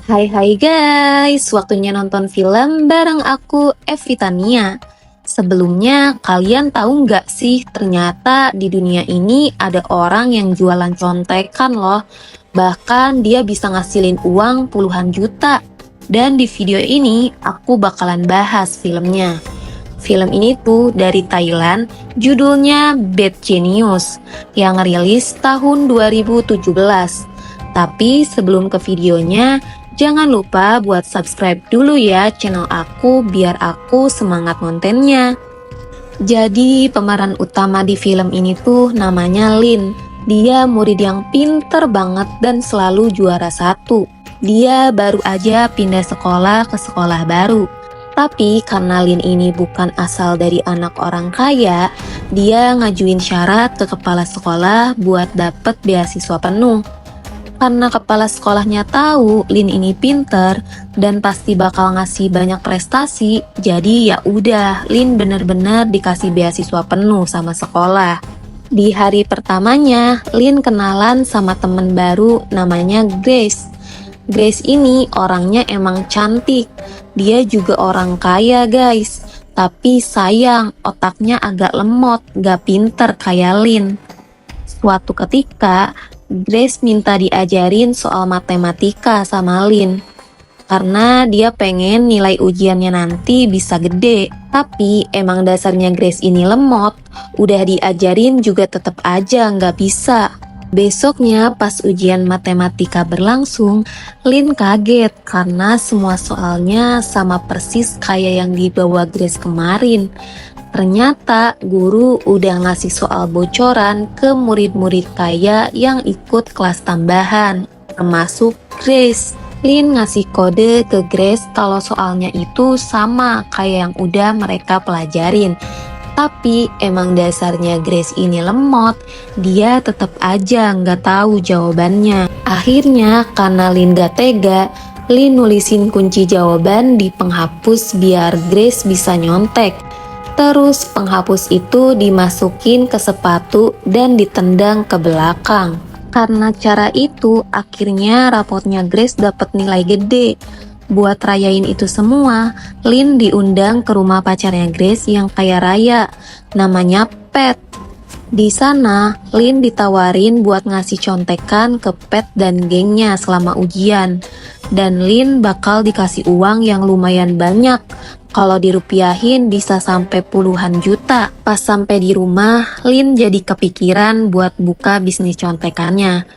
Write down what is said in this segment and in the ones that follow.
Hai guys, waktunya nonton film bareng aku Evitania. Sebelumnya kalian tahu nggak sih ternyata di dunia ini ada orang yang jualan contekan loh. Bahkan dia bisa ngasilin uang puluhan juta. Dan di video ini aku bakalan bahas filmnya. Film ini tuh dari Thailand, judulnya Bad Genius yang rilis tahun 2017. Tapi sebelum ke videonya, jangan lupa buat subscribe dulu ya channel aku biar aku semangat kontennya. Jadi pemeran utama di film ini tuh namanya Lin. Dia murid yang pinter banget dan selalu juara satu. Dia baru aja pindah sekolah ke sekolah baru. Tapi karena Lin ini bukan asal dari anak orang kaya, dia ngajuin syarat ke kepala sekolah buat dapet beasiswa penuh. Karena kepala sekolahnya tahu Lin ini pinter dan pasti bakal ngasih banyak prestasi, jadi ya udah Lin bener-bener dikasih beasiswa penuh sama sekolah. Di hari pertamanya, Lin kenalan sama temen baru namanya Grace. Grace ini orangnya emang cantik, dia juga orang kaya guys. Tapi sayang, otaknya agak lemot, gak pinter kayak Lin. Suatu ketika, Grace minta diajarin soal matematika sama Lin. Karena dia pengen nilai ujiannya nanti bisa gede. Tapi emang dasarnya Grace ini lemot, udah diajarin juga tetep aja nggak bisa. Besoknya pas ujian matematika berlangsung, Lin kaget karena semua soalnya sama persis kayak yang dibawa Grace kemarin. Ternyata guru udah ngasih soal bocoran ke murid-murid kaya yang ikut kelas tambahan, termasuk Grace. Lin ngasih kode ke Grace kalau soalnya itu sama kayak yang udah mereka pelajarin. Tapi emang dasarnya Grace ini lemot, dia tetap aja nggak tahu jawabannya. Akhirnya karena Lin gak tega, Lin nulisin kunci jawaban di penghapus biar Grace bisa nyontek. Terus penghapus itu dimasukin ke sepatu dan ditendang ke belakang. Karena cara itu akhirnya rapotnya Grace dapat nilai gede. Buat rayain itu semua, Lin diundang ke rumah pacarnya Grace yang kaya raya, namanya Pat. Di sana, Lin ditawarin buat ngasih contekan ke Pat dan gengnya selama ujian. Dan Lin bakal dikasih uang yang lumayan banyak. Kalau dirupiahin bisa sampai puluhan juta. Pas sampai di rumah, Lin jadi kepikiran buat buka bisnis contekannya.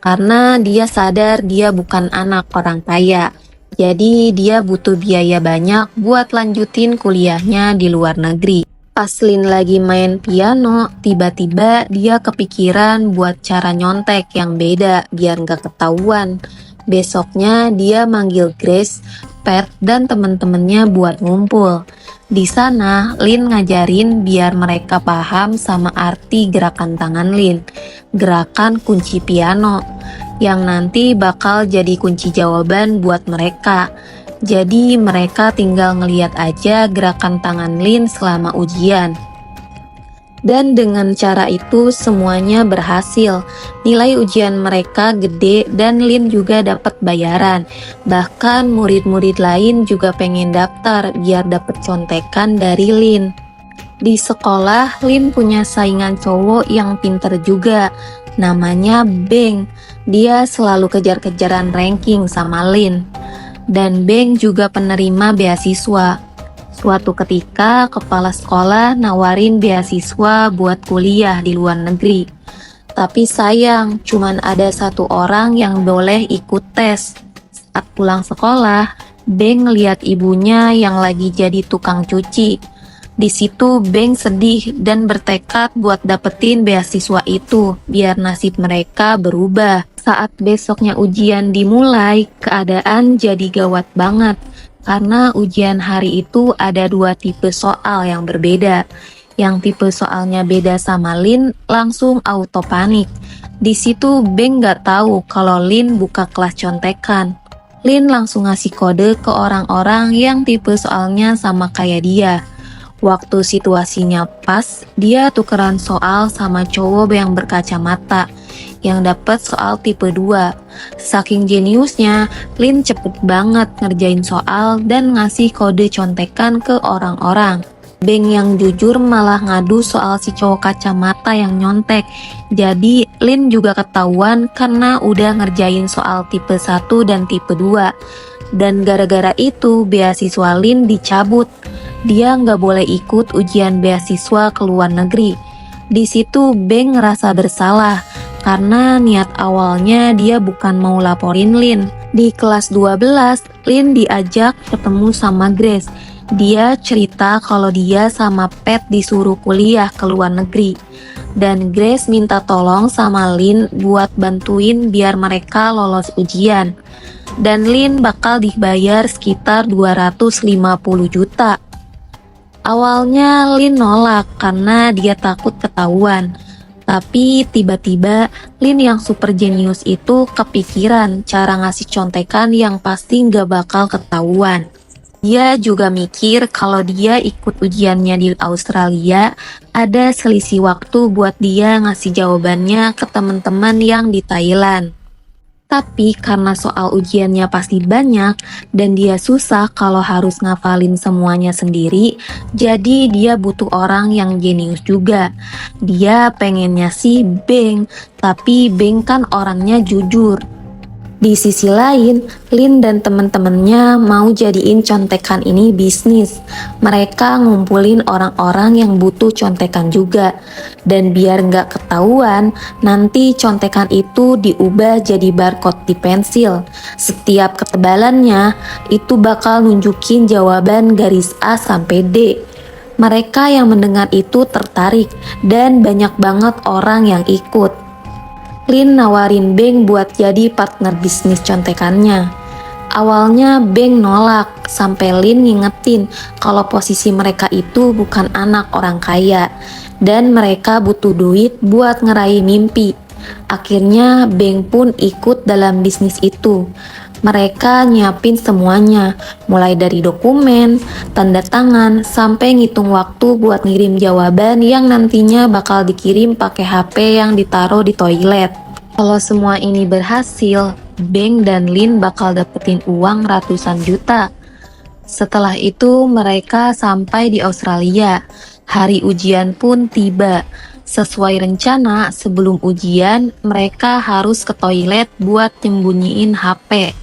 Karena dia sadar dia bukan anak orang kaya. Jadi dia butuh biaya banyak buat lanjutin kuliahnya di luar negeri. Pas Lin lagi main piano, tiba-tiba dia kepikiran buat cara nyontek yang beda biar gak ketahuan. Besoknya dia manggil Grace, Pat, dan temen-temennya buat ngumpul. Di sana, Lin ngajarin biar mereka paham sama arti gerakan tangan Lin, gerakan kunci piano, yang nanti bakal jadi kunci jawaban buat mereka. Jadi mereka tinggal ngeliat aja gerakan tangan Lin selama ujian. Dan dengan cara itu semuanya berhasil. Nilai ujian mereka gede dan Lin juga dapat bayaran. Bahkan murid-murid lain juga pengen daftar biar dapat contekan dari Lin. Di sekolah, Lin punya saingan cowok yang pinter juga. Namanya Beng. Dia selalu kejar-kejaran ranking sama Lin. Dan Beng juga penerima beasiswa. Suatu ketika, kepala sekolah nawarin beasiswa buat kuliah di luar negeri. Tapi sayang, cuman ada satu orang yang boleh ikut tes. Saat pulang sekolah, Beng lihat ibunya yang lagi jadi tukang cuci. Di situ Beng sedih dan bertekad buat dapetin beasiswa itu, biar nasib mereka berubah. Saat besoknya ujian dimulai, keadaan jadi gawat banget. Karena ujian hari itu ada dua tipe soal yang berbeda. Yang tipe soalnya beda sama Lin langsung auto panik. Di situ Beng gak tahu kalau Lin buka kelas contekan. Lin langsung ngasih kode ke orang-orang yang tipe soalnya sama kayak dia. Waktu situasinya pas, dia tukeran soal sama cowok yang berkacamata. yang dapat soal tipe 2. Saking jeniusnya, Lin cepet banget ngerjain soal dan ngasih kode contekan ke orang-orang. Beng yang jujur malah ngadu soal si cowok kacamata yang nyontek. Jadi Lin juga ketahuan karena udah ngerjain soal tipe 1 dan tipe 2. Dan gara-gara itu beasiswa Lin dicabut. Dia nggak boleh ikut ujian beasiswa ke luar negeri. Di situ Beng ngerasa bersalah karena niat awalnya dia bukan mau laporin Lin. Di kelas 12, Lin diajak ketemu sama Grace. Dia cerita kalau dia sama Pat disuruh kuliah ke luar negeri. Dan Grace minta tolong sama Lin buat bantuin biar mereka lolos ujian. Dan Lin bakal dibayar sekitar 250 juta. Awalnya Lin nolak karena dia takut ketahuan. Tapi tiba-tiba Lin yang super jenius itu kepikiran cara ngasih contekan yang pasti nggak bakal ketahuan. Dia juga mikir kalau dia ikut ujiannya di Australia, ada selisih waktu buat dia ngasih jawabannya ke teman-teman yang di Thailand. Tapi karena soal ujiannya pasti banyak dan dia susah kalau harus ngafalin semuanya sendiri, jadi dia butuh orang yang jenius juga. Dia pengennya sih Beng, tapi Beng kan orangnya jujur. Di sisi lain, Lin dan teman-temannya mau jadiin contekan ini bisnis. Mereka ngumpulin orang-orang yang butuh contekan juga. Dan biar nggak ketahuan, nanti contekan itu diubah jadi barcode di pensil. Setiap ketebalannya, itu bakal nunjukin jawaban garis A sampai D. Mereka yang mendengar itu tertarik, dan banyak banget orang yang ikut. Lin nawarin Beng buat jadi partner bisnis contekannya. Awalnya Beng nolak, sampai Lin ngingetin kalau posisi mereka itu bukan anak orang kaya, dan mereka butuh duit buat ngeraih mimpi. Akhirnya Beng pun ikut dalam bisnis itu. Mereka nyiapin semuanya, mulai dari dokumen, tanda tangan, sampai ngitung waktu buat ngirim jawaban yang nantinya bakal dikirim pakai HP yang ditaruh di toilet. Kalau semua ini berhasil, Beng dan Lin bakal dapetin uang ratusan juta. Setelah itu mereka sampai di Australia. Hari ujian pun tiba. Sesuai rencana, sebelum ujian, mereka harus ke toilet buat nyembunyiin HP.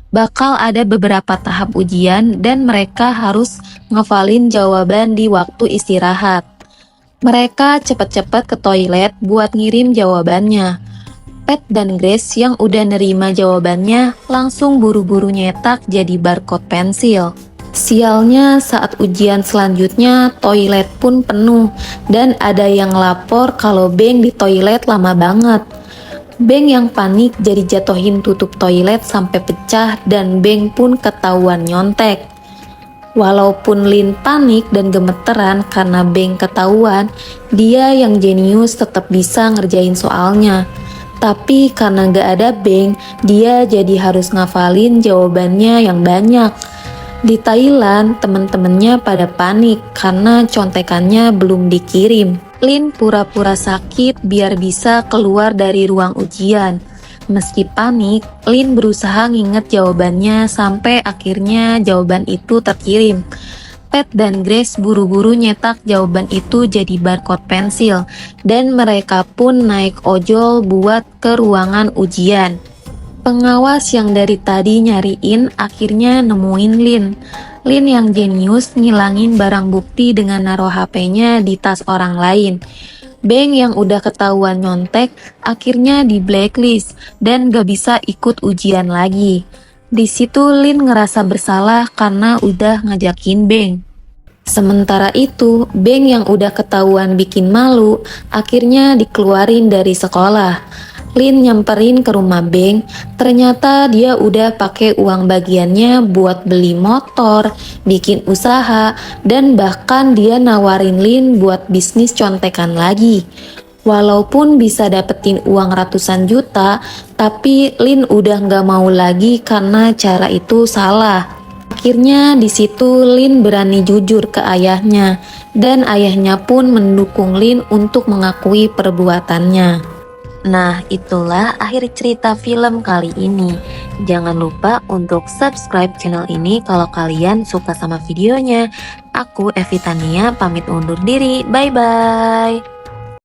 Bakal ada beberapa tahap ujian dan mereka harus ngafalin jawaban di waktu istirahat. Mereka cepet-cepet ke toilet buat ngirim jawabannya. Pat dan Grace yang udah nerima jawabannya langsung buru-buru nyetak jadi barcode pensil. Sialnya saat ujian selanjutnya toilet pun penuh dan ada yang lapor kalau Beng di toilet lama banget. Beng yang panik jadi jatohin tutup toilet sampai pecah dan Beng pun ketahuan nyontek. Walaupun Lin panik dan gemeteran karena Beng ketahuan, dia yang jenius tetap bisa ngerjain soalnya. Tapi karena gak ada Beng, dia jadi harus ngafalin jawabannya yang banyak. Di Thailand, temen-temennya pada panik karena contekannya belum dikirim. Lin pura-pura sakit biar bisa keluar dari ruang ujian. Meski panik, Lin berusaha nginget jawabannya sampai akhirnya jawaban itu terkirim. Pat dan Grace buru-buru nyetak jawaban itu jadi barcode pensil dan mereka pun naik ojol buat ke ruangan ujian. Pengawas yang dari tadi nyariin akhirnya nemuin Lin. Lin yang jenius ngilangin barang bukti dengan naruh HP-nya di tas orang lain. Beng yang udah ketahuan nyontek akhirnya di blacklist dan gak bisa ikut ujian lagi. Di situ Lin ngerasa bersalah karena udah ngajakin Beng. Sementara itu, Beng yang udah ketahuan bikin malu akhirnya dikeluarin dari sekolah. Lin nyamperin ke rumah Beng, ternyata dia udah pakai uang bagiannya buat beli motor, bikin usaha, dan bahkan dia nawarin Lin buat bisnis contekan lagi. Walaupun bisa dapetin uang ratusan juta, tapi Lin udah gak mau lagi karena cara itu salah. Akhirnya di situ Lin berani jujur ke ayahnya, dan ayahnya pun mendukung Lin untuk mengakui perbuatannya. Nah, itulah akhir cerita film kali ini. Jangan lupa untuk subscribe channel ini kalau kalian suka sama videonya. Aku Evitania pamit undur diri. Bye-bye.